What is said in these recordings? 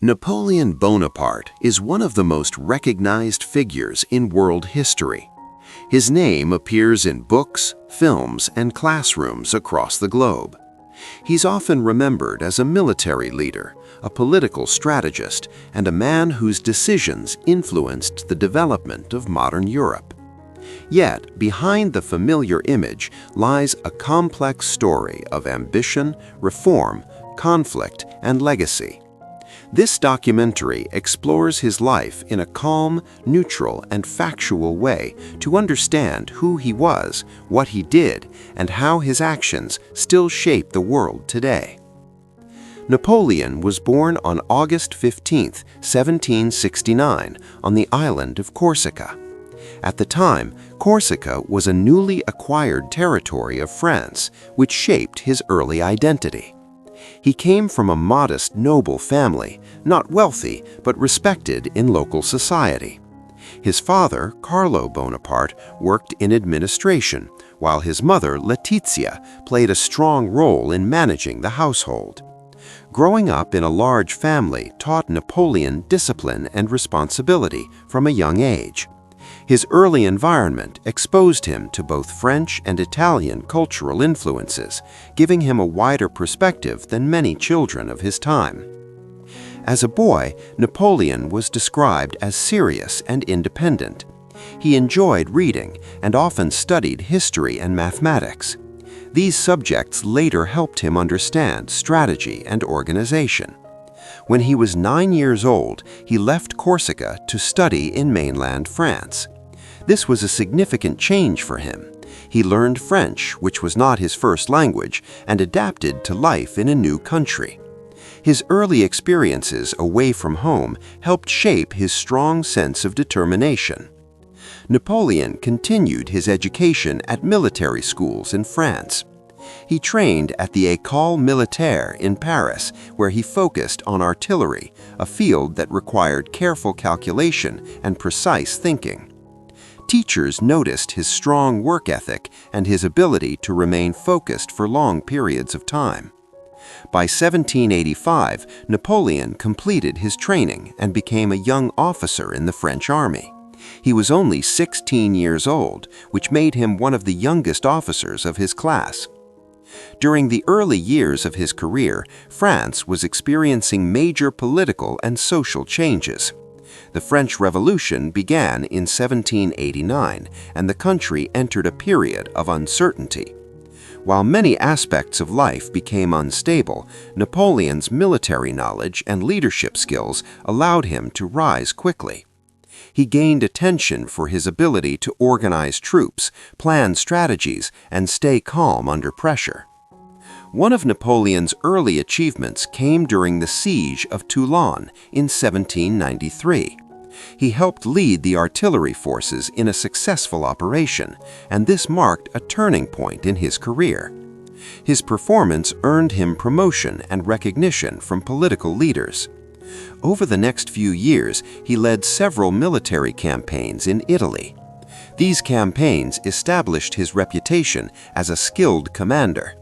Napoleon Bonaparte is one of the most recognized figures in world history. His name appears in books, films, and classrooms across the globe. He's often remembered as a military leader, a political strategist, and a man whose decisions influenced the development of modern Europe. Yet, behind the familiar image lies a complex story of ambition, reform, conflict, and legacy. This documentary explores his life in a calm, neutral, and factual way to understand who he was, what he did, and how his actions still shape the world today. Napoleon was born on August 15, 1769, on the island of Corsica. At the time, Corsica was a newly acquired territory of France, which shaped his early identity. He came from a modest, noble family, not wealthy, but respected in local society. His father, Carlo Bonaparte, worked in administration, while his mother, Letizia, played a strong role in managing the household. Growing up in a large family taught Napoleon discipline and responsibility from a young age. His early environment exposed him to both French and Italian cultural influences, giving him a wider perspective than many children of his time. As a boy, Napoleon was described as serious and independent. He enjoyed reading and often studied history and mathematics. These subjects later helped him understand strategy and organization. When he was 9 years old, he left Corsica to study in mainland France. This was a significant change for him. He learned French, which was not his first language, and adapted to life in a new country. His early experiences away from home helped shape his strong sense of determination. Napoleon continued his education at military schools in France. He trained at the École Militaire in Paris, where he focused on artillery, a field that required careful calculation and precise thinking. Teachers noticed his strong work ethic and his ability to remain focused for long periods of time. By 1785, Napoleon completed his training and became a young officer in the French army. He was only 16 years old, which made him one of the youngest officers of his class. During the early years of his career, France was experiencing major political and social changes. The French Revolution began in 1789, and the country entered a period of uncertainty. While many aspects of life became unstable, Napoleon's military knowledge and leadership skills allowed him to rise quickly. He gained attention for his ability to organize troops, plan strategies, and stay calm under pressure. One of Napoleon's early achievements came during the siege of Toulon in 1793. He helped lead the artillery forces in a successful operation, and this marked a turning point in his career. His performance earned him promotion and recognition from political leaders. Over the next few years, he led several military campaigns in Italy. These campaigns established his reputation as a skilled commander.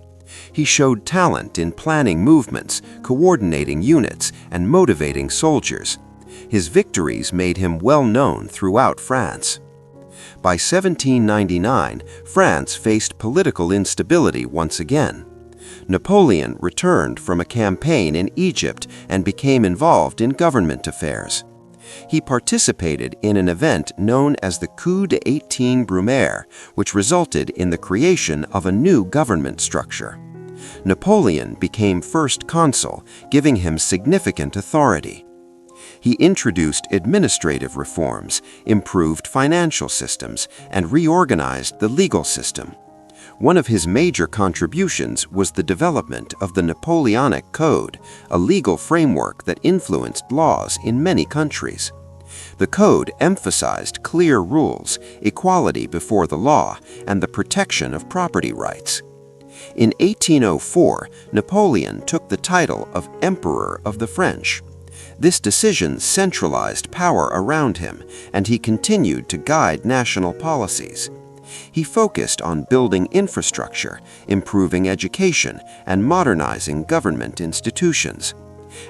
He showed talent in planning movements, coordinating units, and motivating soldiers. His victories made him well known throughout France. By 1799, France faced political instability once again. Napoleon returned from a campaign in Egypt and became involved in government affairs. He participated in an event known as the coup d'18 Brumaire, which resulted in the creation of a new government structure. Napoleon became first consul, giving him significant authority. He introduced administrative reforms, improved financial systems, and reorganized the legal system. One of his major contributions was the development of the Napoleonic Code, a legal framework that influenced laws in many countries. The code emphasized clear rules, equality before the law, and the protection of property rights. In 1804, Napoleon took the title of Emperor of the French. This decision centralized power around him, and he continued to guide national policies. He focused on building infrastructure, improving education, and modernizing government institutions.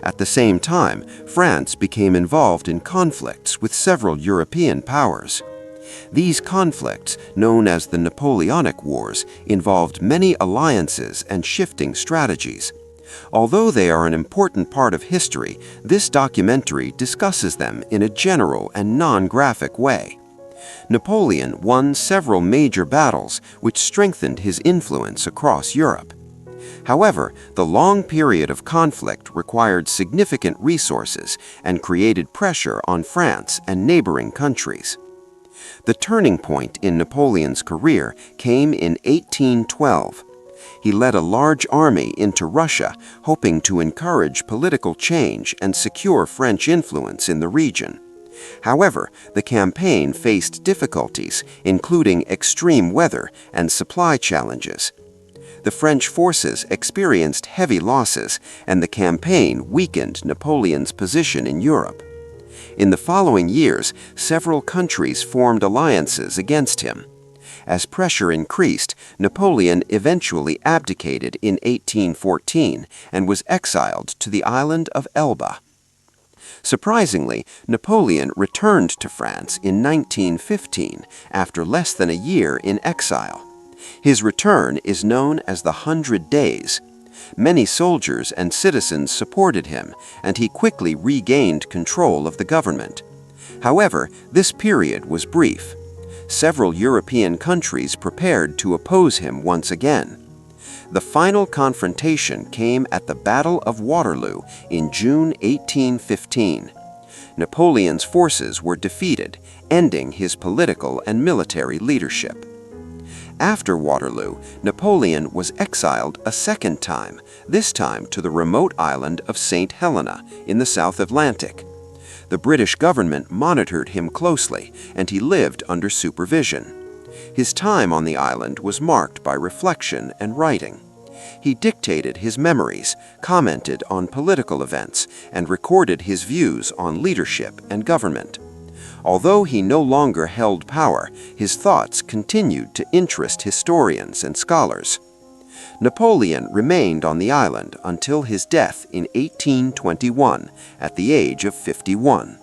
At the same time, France became involved in conflicts with several European powers. These conflicts, known as the Napoleonic Wars, involved many alliances and shifting strategies. Although they are an important part of history, this documentary discusses them in a general and non-graphic way. Napoleon won several major battles, which strengthened his influence across Europe. However, the long period of conflict required significant resources and created pressure on France and neighboring countries. The turning point in Napoleon's career came in 1812. He led a large army into Russia, hoping to encourage political change and secure French influence in the region. However, the campaign faced difficulties, including extreme weather and supply challenges. The French forces experienced heavy losses, and the campaign weakened Napoleon's position in Europe. In the following years, several countries formed alliances against him. As pressure increased, Napoleon eventually abdicated in 1814 and was exiled to the island of Elba. Surprisingly, Napoleon returned to France in 1915 after less than a year in exile. His return is known as the 100 Days. Many soldiers and citizens supported him, and he quickly regained control of the government. However, this period was brief. Several European countries prepared to oppose him once again. The final confrontation came at the Battle of Waterloo in June 1815. Napoleon's forces were defeated, ending his political and military leadership. After Waterloo, Napoleon was exiled a second time, this time to the remote island of St. Helena in the South Atlantic. The British government monitored him closely, and he lived under supervision. His time on the island was marked by reflection and writing. He dictated his memories, commented on political events, and recorded his views on leadership and government. Although he no longer held power, his thoughts continued to interest historians and scholars. Napoleon remained on the island until his death in 1821, at the age of 51.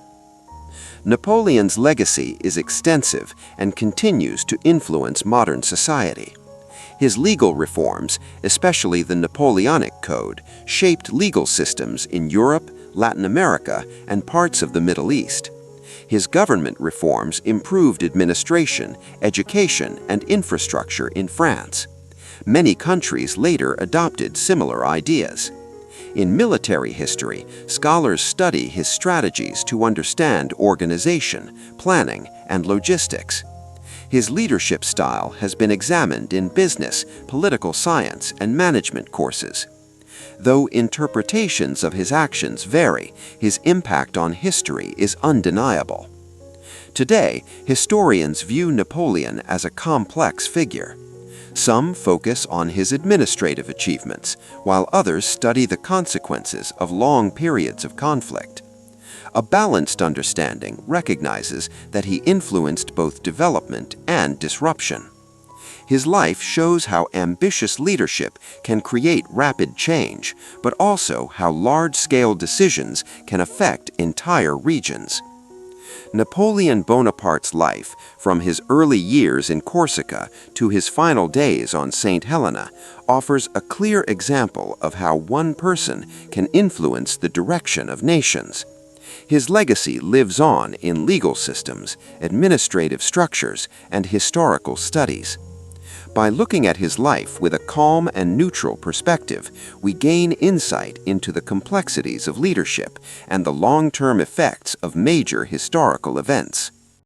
Napoleon's legacy is extensive and continues to influence modern society. His legal reforms, especially the Napoleonic Code, shaped legal systems in Europe, Latin America, and parts of the Middle East. His government reforms improved administration, education, and infrastructure in France. Many countries later adopted similar ideas. In military history, scholars study his strategies to understand organization, planning, and logistics. His leadership style has been examined in business, political science, and management courses. Though interpretations of his actions vary, his impact on history is undeniable. Today, historians view Napoleon as a complex figure. Some focus on his administrative achievements, while others study the consequences of long periods of conflict. A balanced understanding recognizes that he influenced both development and disruption. His life shows how ambitious leadership can create rapid change, but also how large-scale decisions can affect entire regions. Napoleon Bonaparte's life, from his early years in Corsica to his final days on St. Helena, offers a clear example of how one person can influence the direction of nations. His legacy lives on in legal systems, administrative structures, and historical studies. By looking at his life with a calm and neutral perspective, we gain insight into the complexities of leadership and the long-term effects of major historical events.